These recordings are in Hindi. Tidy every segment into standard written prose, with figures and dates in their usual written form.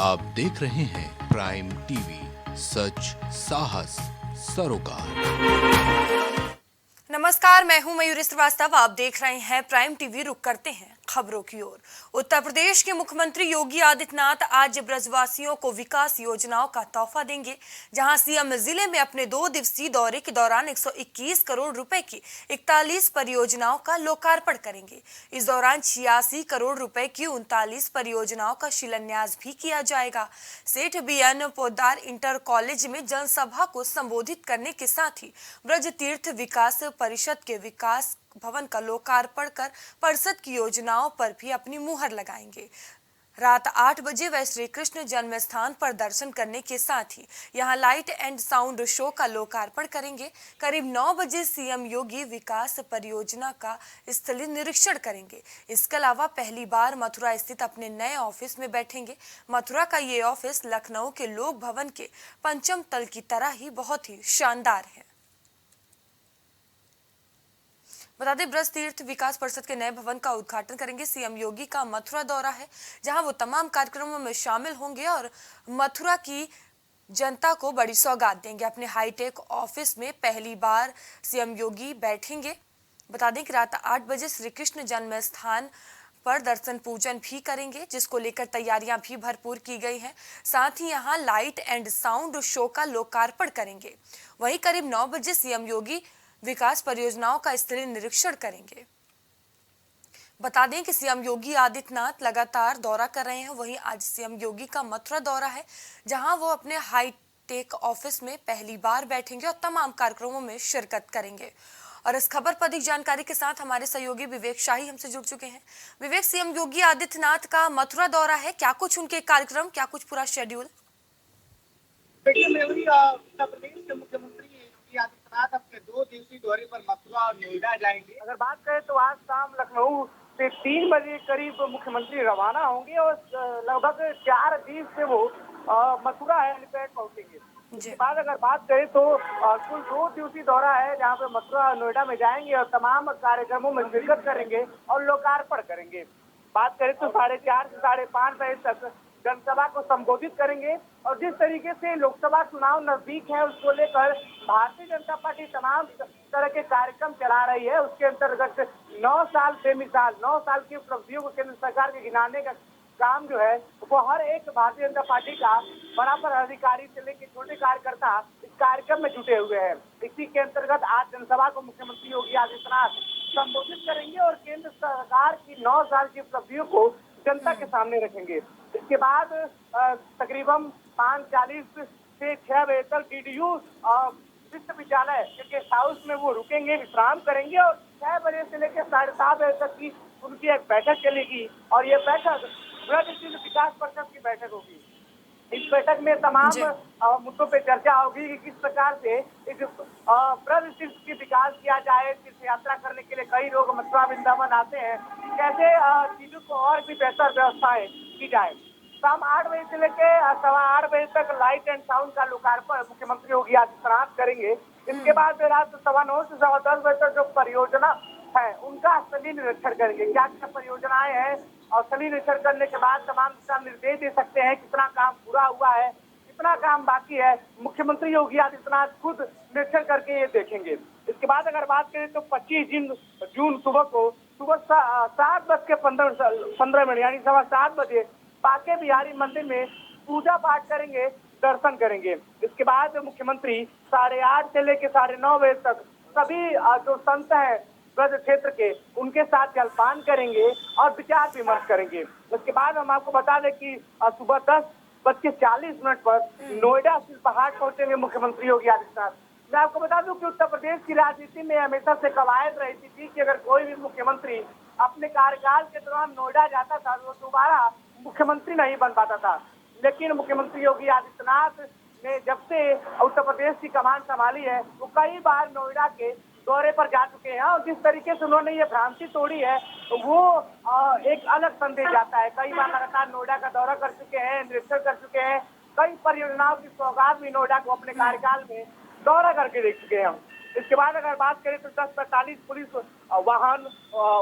आप देख रहे हैं प्राइम टीवी, सच साहस सरोकार। नमस्कार, मैं हूं मयूरी श्रीवास्तव। आप देख रहे हैं प्राइम टीवी। रुक करते हैं खबरों की ओर। उत्तर प्रदेश के मुख्यमंत्री योगी आदित्यनाथ आज ब्रजवासियों को विकास योजनाओं का तोहफा देंगे। जहां सीएम जिले में अपने 2 दिवसीय दौरे के दौरान 121 करोड़ रुपए की 41 परियोजनाओं का लोकार्पण करेंगे। इस दौरान 86 करोड़ रुपए की 39 परियोजनाओं का शिलान्यास भी किया जाएगा। सेठ बीएन पोद्दार इंटर कॉलेज में जनसभा को संबोधित करने के साथ ही ब्रज तीर्थ विकास परिषद के विकास भवन का लोकार्पण कर परिषद की योजनाओं पर भी अपनी मुहर लगाएंगे। रात 8 बजे वे श्री कृष्ण जन्म स्थान पर दर्शन करने के साथ ही यहां लाइट एंड साउंड शो का लोकार्पण करेंगे। करीब 9 बजे सीएम योगी विकास परियोजना का स्थलीय निरीक्षण करेंगे। इसके अलावा पहली बार मथुरा स्थित अपने नए ऑफिस में बैठेंगे। मथुरा का ये ऑफिस लखनऊ के लोक भवन के पंचम तल की तरह ही बहुत ही शानदार है। बता दें, ब्रज तीर्थ विकास परिषद के नए भवन का उद्घाटन करेंगे। सीएम योगी का मथुरा दौरा है, जहां वो तमाम कार्यक्रमों में शामिल होंगे और मथुरा की जनता को बड़ी सौगात देंगे। अपने हाईटेक ऑफिस में पहली बार सीएम योगी बैठेंगे। बता दें कि रात 8 बजे श्री कृष्ण जन्म स्थान पर दर्शन पूजन भी करेंगे, जिसको लेकर तैयारियां भी भरपूर की गई हैं। साथ ही यहां लाइट एंड साउंड शो का लोकार्पण करेंगे। वहीं करीब 9 बजे सीएम योगी विकास परियोजनाओं का स्थलीय निरीक्षण करेंगे। बता दें कि सीएम योगी आदित्यनाथ लगातार दौरा कर रहे हैं। वहीं आज सीएम योगी का मथुरा दौरा है, जहां वो अपने हाईटेक ऑफिस में पहली बार बैठेंगे और तमाम कार्यक्रमों में शिरकत करेंगे। और इस खबर पर अधिक जानकारी के साथ हमारे सहयोगी विवेक शाही हमसे जुड़ चुके हैं। विवेक, सीएम योगी आदित्यनाथ का मथुरा दौरा है, क्या कुछ उनके कार्यक्रम, क्या कुछ पूरा शेड्यूल? देखिए, उत्तर प्रदेश के मुख्यमंत्री योगी आदित्यनाथ अपने 2 दिवसीय दौरे पर मथुरा और नोएडा जाएंगे। अगर बात करें तो आज शाम लखनऊ से 3 बजे करीब मुख्यमंत्री रवाना होंगे और लगभग 4 दिन से वो मथुरा हेलीपैड पहुंचेंगे। इसके बाद अगर बात करें तो कुल 2 दिवसीय दौरा है, जहां पे मथुरा और नोएडा में जाएंगे और तमाम कार्यक्रमों में शिरकत करेंगे और लोकार्पण करेंगे। बात करें तो 4:30 से 5:30 बजे तक जनसभा को संबोधित करेंगे। और जिस तरीके से लोकसभा चुनाव नजदीक है, उसको लेकर भारतीय जनता पार्टी तमाम तरह के कार्यक्रम चला रही है। उसके अंतर्गत 9 साल बेमिसाल 9 साल की उपलब्धियों को केंद्र सरकार के गिनाने का काम जो है वो हर एक भारतीय जनता पार्टी का बड़ा पदाधिकारी से लेकर छोटे कार्यकर्ता इस कार्यक्रम में जुटे हुए हैं। इसी के अंतर्गत आज जनसभा को मुख्यमंत्री योगी आदित्यनाथ संबोधित करेंगे और केंद्र सरकार की 9 साल की उपलब्धियों को जनता के सामने रखेंगे। इसके बाद तकरीबन 5:40 से 6 बजे तक डीडीयू विश्वविद्यालय के गेस्ट हाउस में वो रुकेंगे, विश्राम करेंगे और 6 बजे से लेकर 7:30 बजे तक की उनकी एक बैठक चलेगी। और ये बैठक ब्रज तीर्थ विकास परिषद की बैठक होगी। इस बैठक में तमाम मुद्दों पे चर्चा होगी कि किस प्रकार से इस ब्रज तीर्थ की विकास किया जाए। तीर्थ यात्रा करने के लिए कई लोग मथुरा वृंदावन आते हैं, कैसे चीजों को और भी बेहतर व्यवस्थाएं की जाए। शाम 8 बजे से लेकर 8:15 बजे तक लाइट एंड साउंड का लोकार्पण मुख्यमंत्री योगी आदित्यनाथ करेंगे। इसके बाद रात 9:15 से 10:15 बजे तक जो परियोजना है उनका स्थलीय निरीक्षण करेंगे। क्या क्या परियोजनाएं हैं और स्थलीय निरीक्षण करने के बाद तमाम दिशा निर्देश दे सकते हैं, कितना काम पूरा हुआ है, कितना काम बाकी है, मुख्यमंत्री योगी आदित्यनाथ खुद निरीक्षण करके ये देखेंगे। इसके बाद अगर बात करें तो 25 जून सुबह को सुबह 7:15 यानी 7:15 बजे बांके बिहारी मंदिर में पूजा पाठ करेंगे, दर्शन करेंगे। इसके बाद मुख्यमंत्री 8:30 से लेकर 9:30 बजे तक सभी जो संत हैं ब्रज क्षेत्र के उनके साथ जलपान करेंगे और विचार विमर्श करेंगे। उसके बाद हम आपको बता दें कि सुबह 10:40 पर नोएडा सिलपहाट पहुंचेंगे मुख्यमंत्री योगी आदित्यनाथ। मैं आपको बता दूं कि उत्तर प्रदेश की राजनीति में हमेशा से कवायद रहती थी कि अगर कोई भी मुख्यमंत्री अपने कार्यकाल के दौरान नोएडा जाता था तो दोबारा मुख्यमंत्री नहीं बन पाता था। लेकिन मुख्यमंत्री योगी आदित्यनाथ ने जब से उत्तर प्रदेश की कमान संभाली है वो कई बार नोएडा के दौरे पर जा चुके हैं और जिस तरीके से उन्होंने ये भ्रांति तोड़ी है वो एक अलग संदेश जाता है। कई बार लगातार नोएडा का दौरा कर चुके हैं, निरीक्षण कर चुके हैं, कई परियोजनाओं की सौगात भी नोएडा को अपने कार्यकाल में दौरा करके देख चुके हैं। इसके बाद अगर बात करें तो 10:45 पुलिस वाहन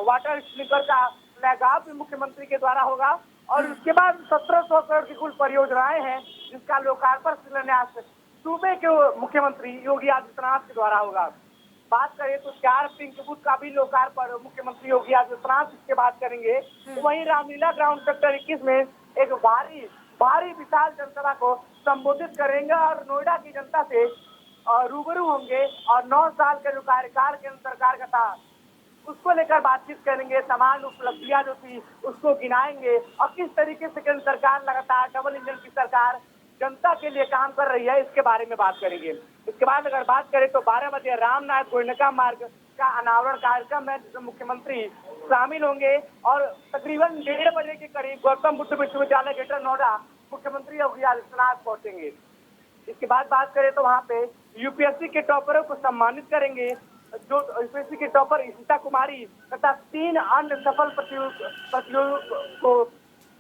वाटर स्प्रिंकलर का फ्लैग ऑफ भी मुख्यमंत्री के द्वारा होगा और उसके बाद 1700 करोड़ की कुल परियोजनाएं हैं जिसका लोकार्पण शिलान्यास सूबे के मुख्यमंत्री योगी आदित्यनाथ के द्वारा होगा। बात करें तो 4 पिंक बूथ का भी लोकार्पण मुख्यमंत्री योगी आदित्यनाथ इसके बात करेंगे। तो वहीं रामलीला ग्राउंड सेक्टर 21 में एक भारी विशाल जनसभा को संबोधित करेंगे और नोएडा की जनता से रूबरू होंगे और 9 साल के जो कार्यकाल केंद्र सरकार का था उसको लेकर बातचीत करेंगे। तमाम उपलब्धियां जो थी उसको गिनाएंगे और किस तरीके से केंद्र सरकार लगातार डबल इंजन की सरकार जनता के लिए काम कर रही है इसके बारे में बात करेंगे। इसके बाद अगर बात करें तो 12 बजे रामनाथ गोयनका मार्ग का अनावरण कार्यक्रम है जिसमें मुख्यमंत्री शामिल होंगे और तकरीबन 1:30 बजे के करीब गौतम बुद्ध विश्वविद्यालय ग्रेटर नोएडा मुख्यमंत्री योगी आदित्यनाथ पहुंचेंगे। इसके बाद बात करें तो वहाँ पे यूपीएससी के टॉपरों को सम्मानित करेंगे। जो यूपीएससी के टॉपर ईशिता कुमारी तथा 3 अन्य सफल प्रतियोगियों को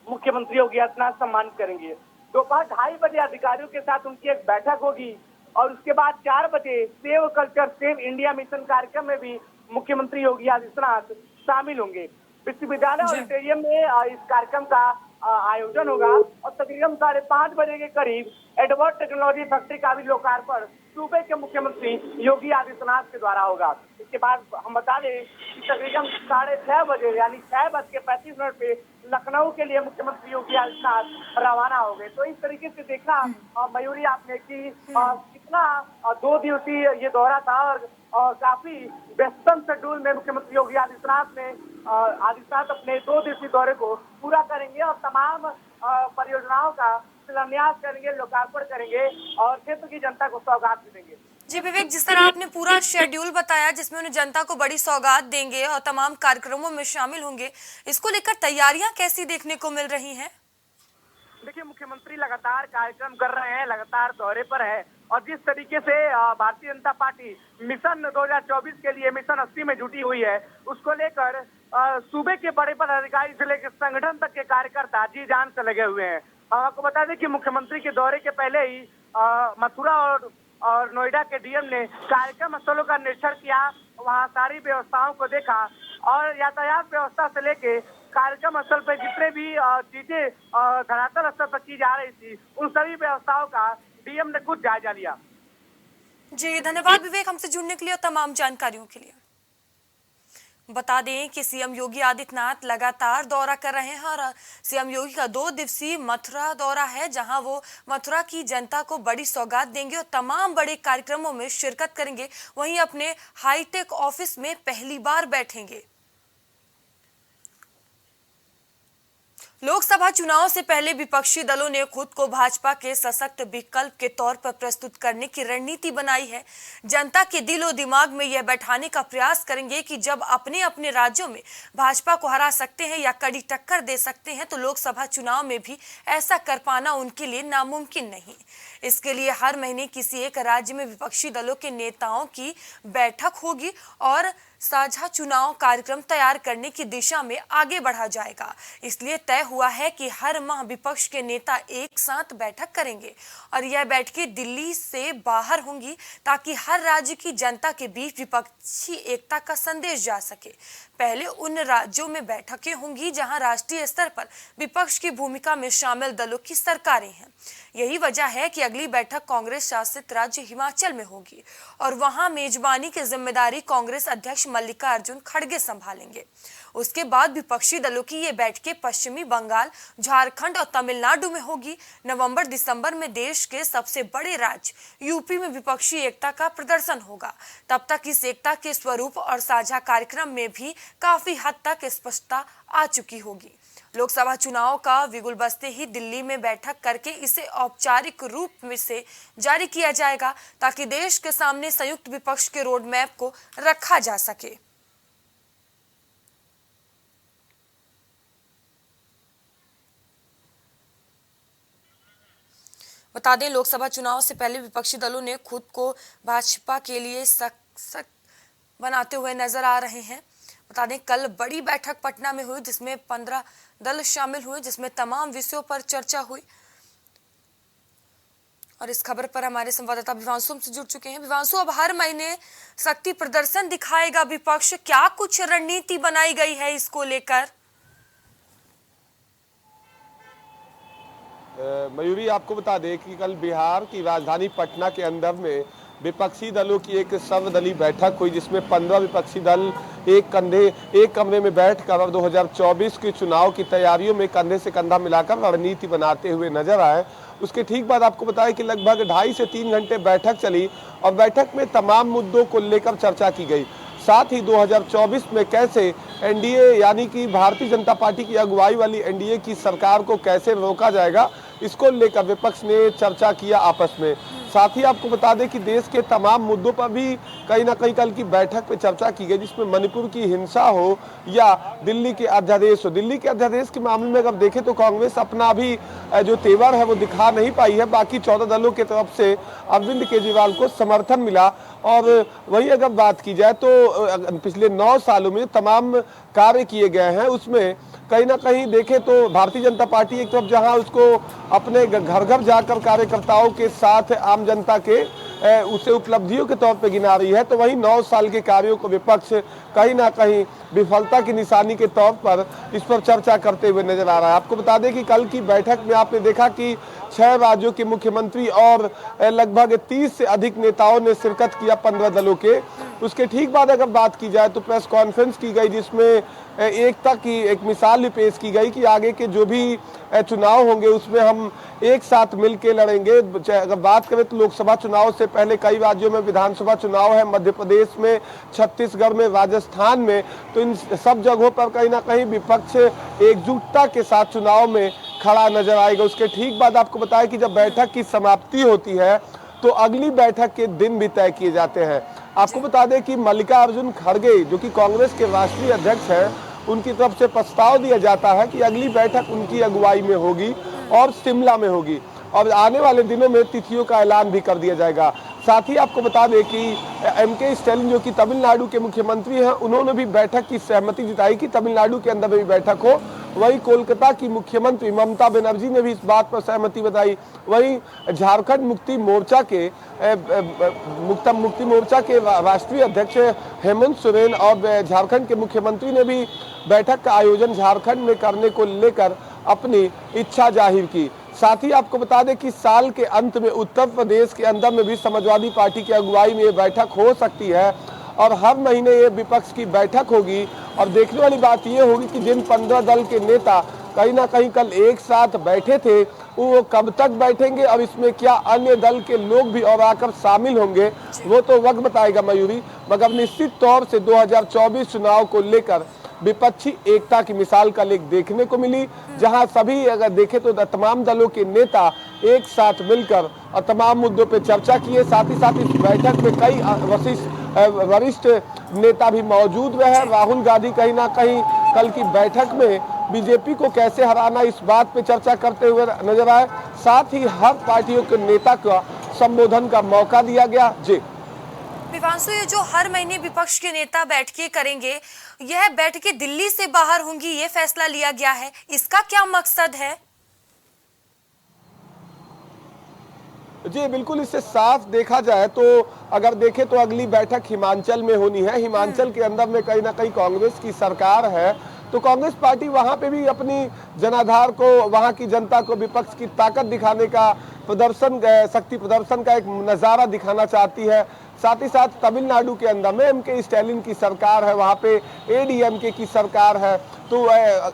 मुख्यमंत्री योगी आदित्यनाथ सम्मानित करेंगे। दोपहर 2:30 बजे अधिकारियों के साथ उनकी एक बैठक होगी और उसके बाद 4 बजे save culture save India mission कार्यक्रम में भी मुख्यमंत्री योगी आदित्यनाथ शामिल होंगे। विश्वविद्यालय ऑडिटोरियम में इस कार्यक्रम का आयोजन होगा और तकरीबन 5:30 बजे के करीब एडवर्ड टेक्नोलॉजी फैक्ट्री का भी लोकार्पण सूबे के मुख्यमंत्री योगी आदित्यनाथ के द्वारा होगा। इसके बाद हम बता दें कि तकरीबन 6:30 बजे यानी 6:35 पे लखनऊ के लिए मुख्यमंत्री योगी आदित्यनाथ रवाना हो गए। तो इस तरीके से देखा मयूरी आपने कि कितना 2 दिवसीय ये दौरा था और काफी व्यस्तम शेड्यूल में मुख्यमंत्री योगी आदित्यनाथ अपने 2 दिवसीय दौरे को पूरा करेंगे और तमाम परियोजनाओं का शिलान्यास करेंगे, लोकार्पण करेंगे और क्षेत्र की जनता को सौगात भी देंगे। जी विवेक, जिस तरह आपने पूरा शेड्यूल बताया जिसमें उन्हें जनता को बड़ी सौगात देंगे और तमाम कार्यक्रमों में शामिल होंगे, इसको लेकर तैयारियां कैसी देखने को मिल रही हैं? देखिए, मुख्यमंत्री लगातार कार्यक्रम कर रहे हैं, लगातार दौरे पर है और जिस तरीके से भारतीय जनता पार्टी मिशन 2024 के लिए मिशन 80 में जुटी हुई है उसको लेकर सूबे के बड़े पदाधिकारी से लेकर संगठन तक के कार्यकर्ता जी जान से लगे हुए हैं। आपको बता दें कि मुख्यमंत्री के दौरे के पहले ही मथुरा और नोएडा के डीएम ने कार्यक्रम स्थलों का निरीक्षण किया, वहां सारी व्यवस्थाओं को देखा और यातायात व्यवस्था से लेके कार्यक्रम स्थल पर जितने भी चीजें धरातल स्तर पर की जा रही थी उन सभी व्यवस्थाओं का डीएम ने खुद जायजा लिया। जी धन्यवाद विवेक, हमसे जुड़ने के लिए और तमाम जानकारियों के लिए। बता दें कि सीएम योगी आदित्यनाथ लगातार दौरा कर रहे हैं और सीएम योगी का 2 दिवसीय मथुरा दौरा है जहां वो मथुरा की जनता को बड़ी सौगात देंगे और तमाम बड़े कार्यक्रमों में शिरकत करेंगे। वहीं अपने हाईटेक ऑफिस में पहली बार बैठेंगे। लोकसभा चुनाव से पहले विपक्षी दलों ने खुद को भाजपा के सशक्त विकल्प के तौर पर प्रस्तुत करने की रणनीति बनाई है। जनता के दिल और दिमाग में यह बैठाने का प्रयास करेंगे कि जब अपने अपने राज्यों में भाजपा को हरा सकते हैं या कड़ी टक्कर दे सकते हैं तो लोकसभा चुनाव में भी ऐसा कर पाना उनके लिए नामुमकिन नहीं। इसके लिए हर महीने किसी एक राज्य में विपक्षी दलों के नेताओं की बैठक होगी और साझा चुनाव कार्यक्रम तैयार करने की दिशा में आगे बढ़ा जाएगा। इसलिए तय हुआ है कि हर माह विपक्ष के नेता एक साथ बैठक करेंगे और यह बैठकें दिल्ली से बाहर होंगी ताकि हर राज्य की जनता के बीच विपक्षी एकता का संदेश जा सके। पहले उन राज्यों में बैठकें होंगी जहां राष्ट्रीय स्तर पर विपक्ष की भूमिका में शामिल दलों की सरकारें हैं। यही वजह है कि अगली बैठक कांग्रेस शासित राज्य हिमाचल में होगी और वहां मेजबानी की जिम्मेदारी कांग्रेस अध्यक्ष मल्लिकार्जुन खड़गे संभालेंगे। उसके बाद विपक्षी दलों की ये बैठकें पश्चिमी बंगाल, झारखंड और तमिलनाडु में होगी। नवंबर दिसंबर में देश के सबसे बड़े राज्य यूपी में विपक्षी एकता का प्रदर्शन होगा। तब तक इस एकता के स्वरूप और साझा कार्यक्रम में भी काफी हद तक स्पष्टता आ चुकी होगी। लोकसभा चुनाव का बिगुल बजते ही दिल्ली में बैठक करके इसे औपचारिक रूप में से जारी किया जाएगा ताकि देश के सामने संयुक्त विपक्ष के रोड मैप को रखा जा सके। बता दें लोकसभा चुनाव से पहले विपक्षी दलों ने खुद को भाजपा के लिए सशक्त बनाते हुए नजर आ रहे हैं। बता दें कल बड़ी बैठक पटना में हुई जिसमें 15 दल शामिल हुए जिसमें तमाम विषयों पर चर्चा हुई और इस खबर पर हमारे संवाददाता विवांशु हमसे जुड़ चुके हैं। विवांशु, अब हर महीने शक्ति प्रदर्शन दिखाएगा विपक्ष, क्या कुछ रणनीति बनाई गई है इसको लेकर? मयूरी, आपको बता दें कि कल बिहार की राजधानी पटना के अंदर में विपक्षी दलों की एक सर्वदलीय बैठक हुई, जिसमें 15 विपक्षी दल एक कमरे में बैठकर और 2024 के चुनाव की तैयारियों में कंधे से कंधा मिलाकर रणनीति बनाते हुए नजर आए। उसके ठीक बाद आपको बताया कि लगभग 2.5 से 3 घंटे बैठक चली और बैठक में तमाम मुद्दों को लेकर चर्चा की गई। साथ ही 2024 में कैसे एनडीए यानी कि भारतीय जनता पार्टी की अगुवाई वाली एनडीए की सरकार को कैसे रोका जाएगा, इसको लेकर विपक्ष ने चर्चा किया आपस में। साथ ही आपको बता दें कि देश के तमाम मुद्दों पर भी कहीं ना कहीं कल की बैठक में चर्चा की गई, जिसमें मणिपुर की हिंसा हो या दिल्ली के अध्यादेश हो। दिल्ली के अध्यादेश के मामले में अगर देखें तो कांग्रेस अपना अभी जो तेवर है वो दिखा नहीं पाई है। बाकी 14 दलों की तरफ से अरविंद केजरीवाल को समर्थन मिला। और वही अगर बात की जाए तो पिछले 9 सालों में तमाम कार्य किए गए हैं, उसमें कहीं ना कहीं देखें तो भारतीय जनता पार्टी एक तरफ जहां उसको अपने घर घर जाकर कार्यकर्ताओं के साथ आम जनता के उसे उपलब्धियों के तौर पे गिना रही है, तो वहीं 9 साल के कार्यों को विपक्ष कहीं ना कहीं विफलता की निशानी के तौर पर इस पर चर्चा करते हुए नजर आ रहा है। आपको बता दें कि कल की बैठक में आपने देखा कि 6 राज्यों के मुख्यमंत्री और लगभग 30 से अधिक नेताओं ने शिरकत किया 15 दलों के। उसके ठीक बाद अगर बात की जाए तो प्रेस कॉन्फ्रेंस की गई, जिसमें एकता की एक मिसाल भी पेश की गई कि आगे के जो भी चुनाव होंगे उसमें हम एक साथ मिलकर लड़ेंगे। अगर बात करें तो लोकसभा चुनाव से पहले कई राज्यों में विधानसभा चुनाव है, मध्य प्रदेश में, छत्तीसगढ़ में, राजस्थान में, तो इन सब जगहों पर कहीं ना कहीं विपक्ष एकजुटता के साथ चुनाव में खड़ा नजर आएगा। उसके ठीक बाद आपको बताया कि जब बैठक की समाप्ति होती है तो अगली बैठक के दिन भी तय किए जाते हैं। आपको बता दें कि मल्लिकार्जुन खड़गे जो कि कांग्रेस के राष्ट्रीय अध्यक्ष हैं, उनकी तरफ से प्रस्ताव दिया जाता है कि अगली बैठक उनकी अगुवाई में होगी और शिमला में होगी और आने वाले दिनों में तिथियों का ऐलान भी कर दिया जाएगा। साथ ही आपको बता दें कि एमके स्टालिन जो कि तमिलनाडु के मुख्यमंत्री हैं, उन्होंने भी बैठक की सहमति जताई कि तमिलनाडु के अंदर भी बैठक हो। वहीं कोलकाता की मुख्यमंत्री ममता बनर्जी ने भी इस बात पर सहमति बताई। वहीं झारखंड मुक्ति मोर्चा के राष्ट्रीय अध्यक्ष हेमंत सोरेन और झारखंड के मुख्यमंत्री ने भी बैठक का आयोजन झारखंड में करने को लेकर अपनी इच्छा जाहिर की। साथ ही आपको बता दें कि साल के अंत में उत्तर प्रदेश के अंदर में भी समाजवादी पार्टी की अगुवाई में ये बैठक हो सकती है और हर महीने ये विपक्ष की बैठक होगी। और देखने वाली बात ये होगी कि जिन 15 दल के नेता कहीं ना कहीं कल एक साथ बैठे थे, वो कब तक बैठेंगे और इसमें क्या अन्य दल के लोग भी और आकर शामिल होंगे, वो तो वक्त बताएगा मयूरी। मगर निश्चित तौर से 2024 चुनाव को लेकर विपक्षी एकता की मिसाल कल एक देखने को मिली, जहां सभी अगर देखें तो तमाम दलों के नेता एक साथ मिलकर और तमाम मुद्दों पे चर्चा किए। साथ ही साथ इस बैठक में कई वरिष्ठ नेता भी मौजूद रहे। राहुल गांधी कहीं ना कहीं कल की बैठक में बीजेपी को कैसे हराना इस बात पे चर्चा करते हुए नजर आए। साथ ही हर पार्टियों के नेता का संबोधन का मौका दिया गया। जी विवांशु, ये जो हर महीने विपक्ष के नेता बैठकें करेंगे, यह बैठकें दिल्ली से बाहर होंगी, ये फैसला लिया गया है, इसका क्या मकसद है? जी बिल्कुल, इससे साफ देखा जाए तो अगर देखें तो अगली बैठक हिमाचल में होनी है। हिमाचल के अंदर में कहीं ना कहीं कांग्रेस की सरकार है, तो कांग्रेस पार्टी वहां पे भी अपनी जनाधार को, वहां की जनता को विपक्ष की ताकत दिखाने का शक्ति प्रदर्शन का एक नजारा दिखाना चाहती है। साथ ही साथ तमिलनाडु के अंदर में एमके स्टालिन की सरकार है, वहां पे एडीएमके की सरकार है, तो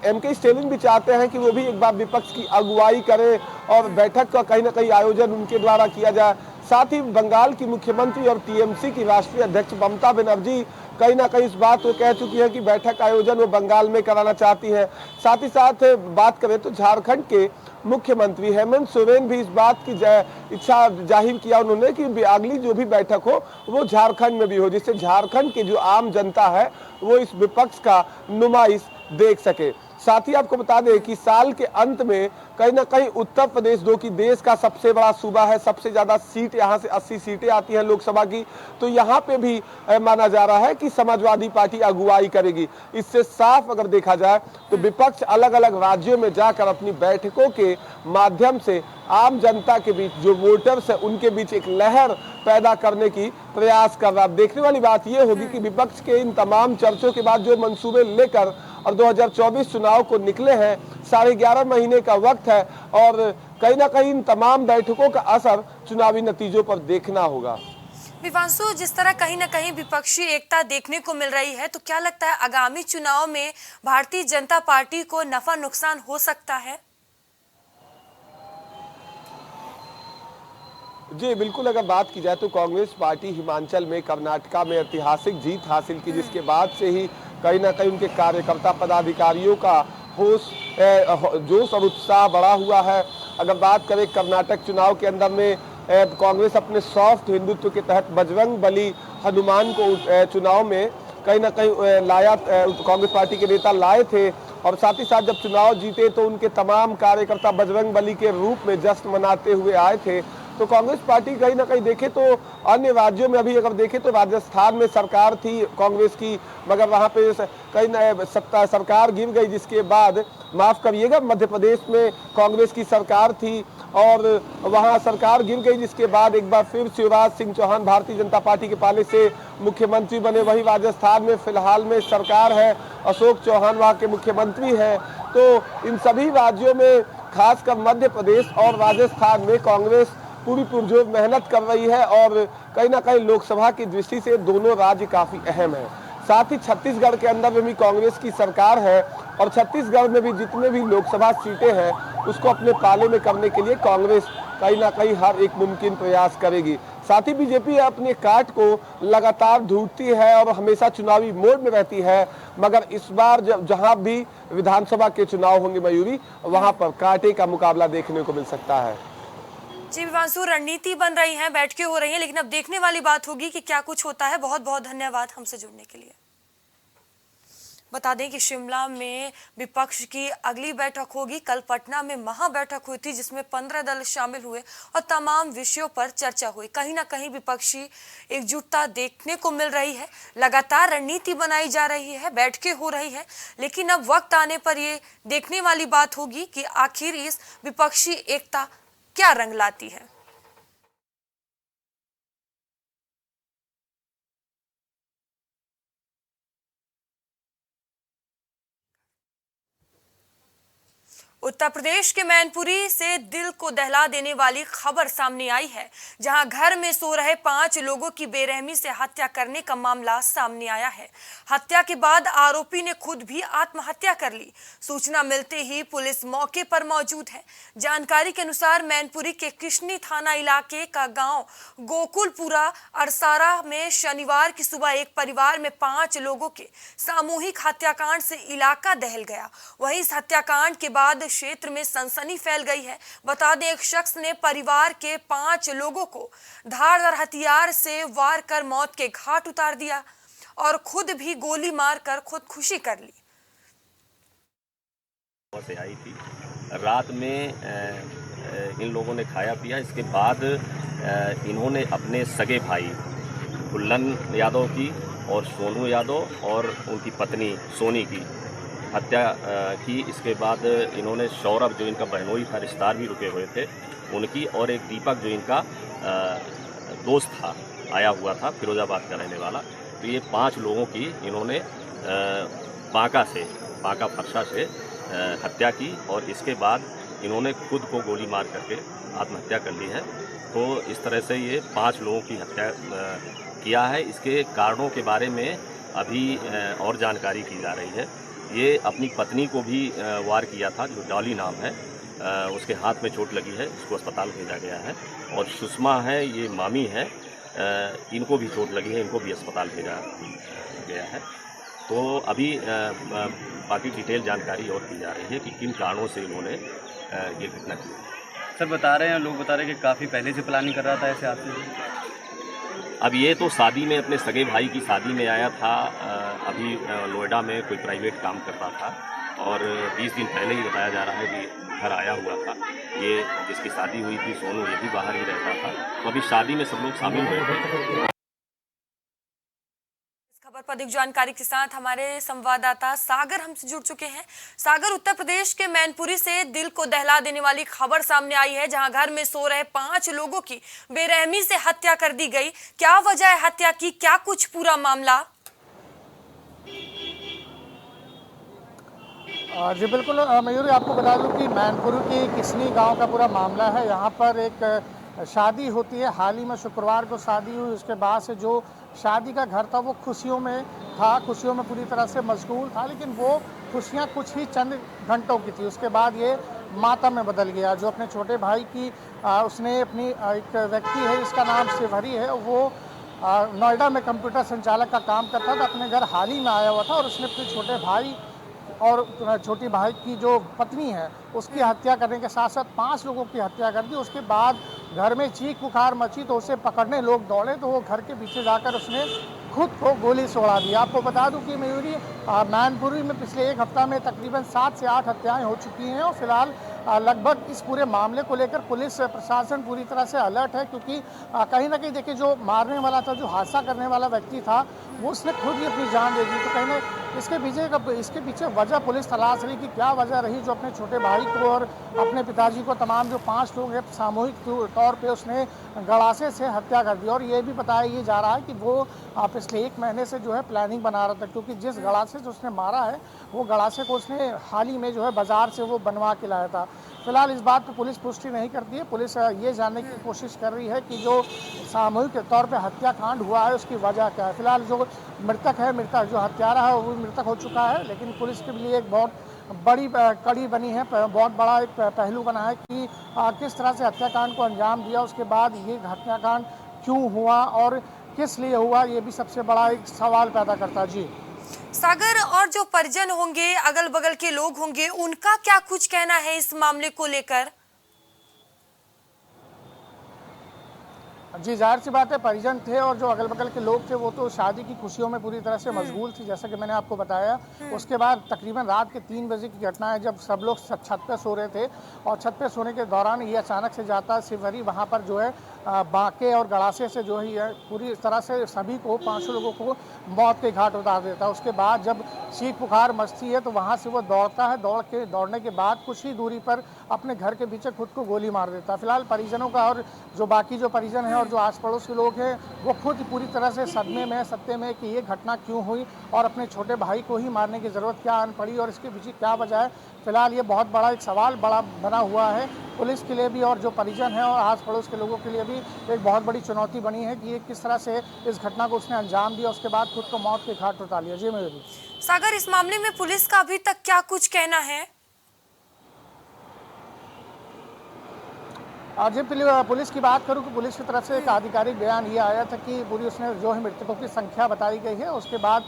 एमके स्टालिन भी चाहते हैं कि वो भी एक बार विपक्ष की अगुवाई करे और बैठक का कहीं ना कहीं आयोजन उनके द्वारा किया जाए। साथ ही बंगाल की मुख्यमंत्री और टीएमसी की राष्ट्रीय अध्यक्ष ममता बनर्जी कहीं ना कहीं इस बात को कह चुकी है कि बैठक आयोजन वो बंगाल में कराना चाहती है। साथ ही साथ बात करें तो झारखंड के मुख्यमंत्री हेमंत सोरेन भी इस बात की इच्छा जाहिर किया उन्होंने कि अगली जो भी बैठक हो वो झारखंड में भी हो, जिससे झारखंड की जो आम जनता है वो इस विपक्ष का नुमाइश देख सके। साथ ही आपको बता दें कि साल के अंत में कहीं ना कहीं उत्तर प्रदेश जो कि देश का सबसे बड़ा सूबा है, सबसे ज्यादा सीट यहाँ से 80 सीटें आती हैं लोकसभा की, तो यहाँ पे भी माना जा रहा है कि समाजवादी पार्टी अगुवाई करेगी। इससे साफ अगर देखा जाए तो विपक्ष अलग अलग राज्यों में जाकर अपनी बैठकों के माध्यम से आम जनता के बीच जो वोटर्स है उनके बीच एक लहर पैदा करने की प्रयास कर रहा है। देखने वाली बात यह होगी कि विपक्ष के इन तमाम चर्चों के बाद जो मंसूबे लेकर और 2024 चुनाव को निकले हैं, 11.5 महीने का वक्त है और कहीं ना कहीं इन तमाम बैठकों का असर चुनावी नतीजों पर देखना होगा। विवांशु, जिस तरह कहीं ना कहीं विपक्षी एकता देखने को मिल रही है, तो क्या लगता है आगामी चुनाव में भारतीय जनता पार्टी को नफा नुकसान हो सकता है? जी बिल्कुल, अगर बात की जाए तो कांग्रेस पार्टी हिमाचल में, कर्नाटका में ऐतिहासिक जीत हासिल की, जिसके बाद से ही कहीं ना कहीं उनके कार्यकर्ता पदाधिकारियों का जोश और उत्साह बढ़ा हुआ है। अगर बात करें कर्नाटक चुनाव के अंदर में, कांग्रेस अपने सॉफ्ट हिंदुत्व के तहत बजरंग बली हनुमान को चुनाव में कहीं ना कहीं लाया, कांग्रेस पार्टी के नेता लाए थे, और साथ ही साथ जब चुनाव जीते तो उनके तमाम कार्यकर्ता बजरंग बली के रूप में जश्न मनाते हुए आए थे। तो कांग्रेस पार्टी कहीं ना कहीं देखे तो अन्य राज्यों में, अभी अगर देखें तो राजस्थान में सरकार थी कांग्रेस की, मगर वहां पे कहीं सत्ता सरकार गिर गई, जिसके बाद माफ करिएगा मध्य प्रदेश में कांग्रेस की सरकार थी और वहां सरकार गिर गई, जिसके बाद एक बार फिर शिवराज सिंह चौहान भारतीय जनता पार्टी के पाले से मुख्यमंत्री बने। वही राजस्थान में फिलहाल में सरकार है, अशोक चौहान वहां के मुख्यमंत्री हैं। तो इन सभी राज्यों में, खासकर मध्य प्रदेश और राजस्थान में कांग्रेस पूरी पुरजोर मेहनत कर रही है और कहीं ना कहीं लोकसभा की दृष्टि से दोनों राज्य काफी अहम है। साथ ही छत्तीसगढ़ के अंदर में भी कांग्रेस की सरकार है और छत्तीसगढ़ में भी जितने भी लोकसभा सीटें हैं उसको अपने पाले में करने के लिए कांग्रेस कहीं ना कहीं हर एक मुमकिन प्रयास करेगी। साथ ही बीजेपी अपने काट को लगातार ढूंढती है और हमेशा चुनावी मोड में रहती है, मगर इस बार जहां भी विधानसभा के चुनाव होंगे मयूरी, वहां पर कांटे का मुकाबला देखने को मिल सकता है। जी विवांशु, रणनीति बन रही है, बैठकें हो रही हैं, लेकिन अब देखने वाली बात होगी कि क्या कुछ होता है। बहुत बहुत धन्यवाद हमसे जुड़ने के लिए। बता दें कि शिमला में विपक्ष की अगली बैठक होगी। कल पटना में महा बैठक हुई थी जिसमें 15 दल शामिल हुए और तमाम विषयों पर चर्चा हुई। कहीं ना कहीं विपक्षी एकजुटता देखने को मिल रही है, लगातार रणनीति बनाई जा रही है, बैठकें हो रही है, लेकिन अब वक्त आने पर ये देखने वाली बात होगी कि आखिर इस विपक्षी एकता क्या रंग लाती है। उत्तर प्रदेश के मैनपुरी से दिल को दहला देने वाली खबर सामने आई है, जहां घर में सो रहे 5 लोगों की बेरहमी से हत्या करने का मामला सामने आया है। हत्या के बाद आरोपी ने खुद भी आत्महत्या कर ली। सूचना मिलते ही पुलिस मौके पर मौजूद है। जानकारी के अनुसार मैनपुरी के किशनी थाना इलाके का गांव गोकुलपुरा अरसारा में शनिवार की सुबह एक परिवार में 5 लोगों के सामूहिक हत्याकांड से इलाका दहल गया। वहीं इस हत्याकांड के बाद क्षेत्र में सनसनी फैल गई है। बता दें, एक शख्स ने परिवार के 5 लोगों को धारदार हथियार से वार कर मौत के घाट उतार दिया और खुद भी गोली मारकर खुदकुशी कर ली। से आई थी रात में इन लोगों ने खाया पिया। इसके बाद इन्होंने अपने सगे भाई फुल्लन यादव की और सोनू यादव और उनकी पत्नी सोनी की हत्या की। इसके बाद इन्होंने सौरभ, जो इनका बहनोई था, रिश्तेदार भी रुके हुए थे, उनकी, और एक दीपक जो इनका दोस्त था, आया हुआ था, फिरोजाबाद का रहने वाला, तो ये 5 लोगों की इन्होंने बांका फरसा से हत्या की और इसके बाद इन्होंने खुद को गोली मार करके आत्महत्या कर ली है। तो इस तरह से ये 5 लोगों की हत्या किया है। इसके कारणों के बारे में अभी और जानकारी की जा रही है। ये अपनी पत्नी को भी वार किया था, जो डॉली नाम है, उसके हाथ में चोट लगी है, उसको अस्पताल भेजा गया है। और सुषमा है, ये मामी है, इनको भी चोट लगी है, इनको भी अस्पताल भेजा गया है। तो अभी बाकी डिटेल जानकारी और की जा रही है कि किन कारणों से इन्होंने ये घटना की। सर बता रहे हैं, लोग बता रहे हैं कि काफ़ी पहले से प्लानिंग कर रहा था ऐसे हादसे से। अब ये तो शादी में, अपने सगे भाई की शादी में आया था, अभी नोएडा में कोई प्राइवेट काम कर रहा था और 20 दिन पहले ही बताया जा रहा है कि घर आया हुआ था। ये जिसकी शादी हुई थी सोनू, ये भी बाहर ही रहता था। तो अभी शादी में सब लोग शामिल हुए थे। खबर पर अधिक जानकारी के साथ हमारे संवाददाता सागर हमसे जुड़ चुके हैं। सागर, उत्तर प्रदेश के मैनपुरी से दिल को दहला देने वाली खबर सामने आई है, जहां घर में सो रहे 5 लोगों की बेरहमी से हत्या कर दी गई। क्या वजह है हत्या की, क्या कुछ पूरा मामला? जी बिल्कुल मयूरी, आपको बता दूं कि मैनपुरी की किसनी गांव का पूरा मामला है। यहाँ पर एक शादी होती है, हाल ही में शुक्रवार को शादी हुई। उसके बाद से जो शादी का घर था वो खुशियों में था, खुशियों में पूरी तरह से मशगूल था, लेकिन वो खुशियाँ कुछ ही चंद घंटों की थी। उसके बाद ये मातम में बदल गया। जो अपने छोटे भाई की उसने अपनी एक व्यक्ति है जिसका नाम शिवहरी है, वो नोएडा में कंप्यूटर संचालक का काम करता था, अपने घर हाल ही में आया हुआ था और उसने अपने छोटे भाई और छोटी भाई की जो पत्नी है उसकी हत्या करने के साथ साथ 5 लोगों की हत्या कर दी। उसके बाद घर में चीख पुकार मची तो उसे पकड़ने लोग दौड़े तो वो घर के पीछे जाकर उसने खुद को गोली से उड़ा दी। आपको बता दूं कि मयूरी, मैनपुरी में पिछले एक हफ्ता में तकरीबन 7 से 8 हत्याएं हो चुकी हैं और फिलहाल लगभग इस पूरे मामले को लेकर पुलिस प्रशासन पूरी तरह से अलर्ट है, क्योंकि कहीं ना कहीं देखिए, जो मारने वाला था, जो हादसा करने वाला व्यक्ति था, वो उसने खुद ही अपनी जान दे दी। तो कहीं ना इसके पीछे वजह पुलिस तलाश रही कि क्या वजह रही जो अपने छोटे भाई को और अपने पिताजी को, तमाम जो 5 लोग हैं, सामूहिक तौर पे उसने गड़ासे से हत्या कर दी। और ये भी बताया ये जा रहा है कि वो पिछले 1 महीने से जो है प्लानिंग बना रहा था, क्योंकि जिस गड़ासे से उसने मारा है वो गड़ासे को उसने हाल ही में जो है बाजार से वो बनवा के लाया था। फिलहाल इस बात पर पुलिस पुष्टि नहीं करती है। पुलिस ये जानने की कोशिश कर रही है कि जो सामूहिक तौर पे हत्याकांड हुआ है उसकी वजह क्या है। फिलहाल जो मृतक जो हत्यारा है वो मृतक हो चुका है, लेकिन पुलिस के लिए एक बहुत बड़ी कड़ी बनी है, बहुत बड़ा एक पहलू बना है कि किस तरह से हत्याकांड को अंजाम दिया, उसके बाद ये हत्याकांड क्यों हुआ और किस लिए हुआ, ये भी सबसे बड़ा एक सवाल पैदा करता है। जी सागर, और जो परिजन होंगे, अगल बगल के लोग होंगे, उनका क्या कुछ कहना है इस मामले को लेकर? जी जाहिर सी बात है, परिजन थे और जो अगल बगल के लोग थे वो तो शादी की खुशियों में पूरी तरह से मशगूल थी, जैसा कि मैंने आपको बताया। उसके बाद तकरीबन रात के 3 बजे की घटना है, जब सब लोग छत पे सो रहे थे और छत पे सोने के दौरान ये अचानक से जाता शिवहरी, वहाँ पर जो है बांके और गड़ासे से जो है पूरी तरह से सभी को, 500 लोगों को मौत के घाट उतार देता है। उसके बाद जब चीख पुकार मचती है तो वहाँ से वो दौड़ता है, दौड़ने के बाद कुछ ही दूरी पर अपने घर के पीछे खुद को गोली मार देता है। फिलहाल परिजनों का और जो बाकी जो परिजन हैं और जो आस पड़ोस के लोग हैं वो खुद पूरी तरह से सदमे में कि ये घटना क्यों हुई और अपने छोटे भाई को ही मारने की ज़रूरत क्या आन पड़ी और इसके पीछे क्या वजह है। फिलहाल ये बहुत बड़ा एक सवाल बना हुआ है पुलिस के लिए भी और जो परिजन हैं और आस पड़ोस के लोगों के लिए भी एक बहुत बड़ी चुनौती बनी है कि ये किस तरह से इस घटना को उसने अंजाम दिया, उसके बाद खुद को मौत के घाट उतार लिया। जी मेरी सागर, इस मामले में पुलिस का अभी तक क्या कुछ कहना है? जी पुलिस की बात करूं तो पुलिस की तरफ से एक आधिकारिक बयान ये आया था कि पूरी उसने जो है मृतकों की संख्या बताई गई है। उसके बाद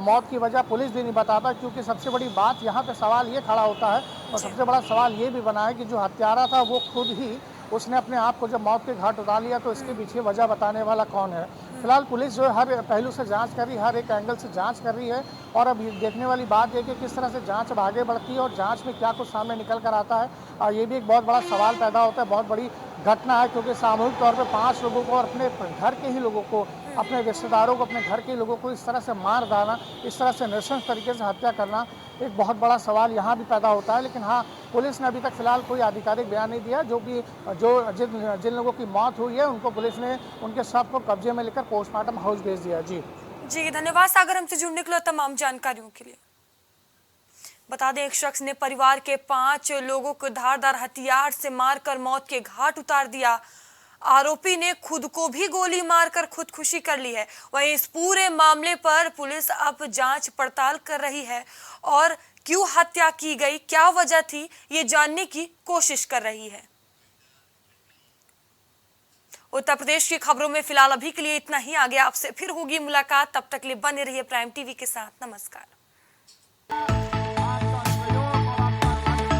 मौत की वजह पुलिस भी नहीं बताता, क्योंकि सबसे बड़ी बात यहाँ पे सवाल ये खड़ा होता है और सबसे बड़ा सवाल ये भी बना है कि जो हत्यारा था वो खुद ही उसने अपने आप को जब मौत के घाट उतार लिया तो इसके पीछे वजह बताने वाला कौन है। फिलहाल पुलिस जो है हर पहलू से जांच कर रही है, हर एक एंगल से जांच कर रही है और अब देखने वाली बात है कि किस तरह से जांच अब आगे बढ़ती है और जांच में क्या कुछ सामने निकल कर आता है। ये भी एक बहुत बड़ा सवाल पैदा होता है। बहुत बड़ी घटना है, क्योंकि सामूहिक तौर पे 5 लोगों को और अपने घर के ही लोगों को, अपने रिश्तेदारों को, अपने घर के लोगों को इस तरह से मार डालना, इस तरह से नृशंस तरीके से हत्या करना, एक बहुत बड़ा सवाल यहाँ भी पैदा होता है। लेकिन हाँ, पुलिस ने अभी तक फिलहाल कोई आधिकारिक बयान नहीं दिया। जिन लोगों की मौत हुई है उनको पुलिस ने उनके शव को कब्जे में लेकर पोस्टमार्टम हाउस भेज दिया। जी धन्यवाद सागर, हमसे जुड़ने के लिए तमाम जानकारियों के लिए। बता दें, एक शख्स ने परिवार के 5 लोगों को धारदार हथियार से मारकर मौत के घाट उतार दिया। आरोपी ने खुद को भी गोली मारकर खुदकुशी कर ली है। वहीं इस पूरे मामले पर पुलिस अब जांच पड़ताल कर रही है और क्यों हत्या की गई, क्या वजह थी, ये जानने की कोशिश कर रही है। उत्तर प्रदेश की खबरों में फिलहाल अभी के लिए इतना ही। आगे आपसे फिर होगी मुलाकात, तब तक के लिए बने रहिए प्राइम टीवी के साथ। नमस्कार।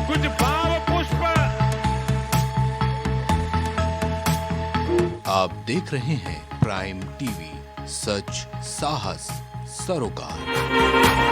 कुछ भाव पुष्प। आप देख रहे हैं प्राइम टीवी, सच साहस सरोकार।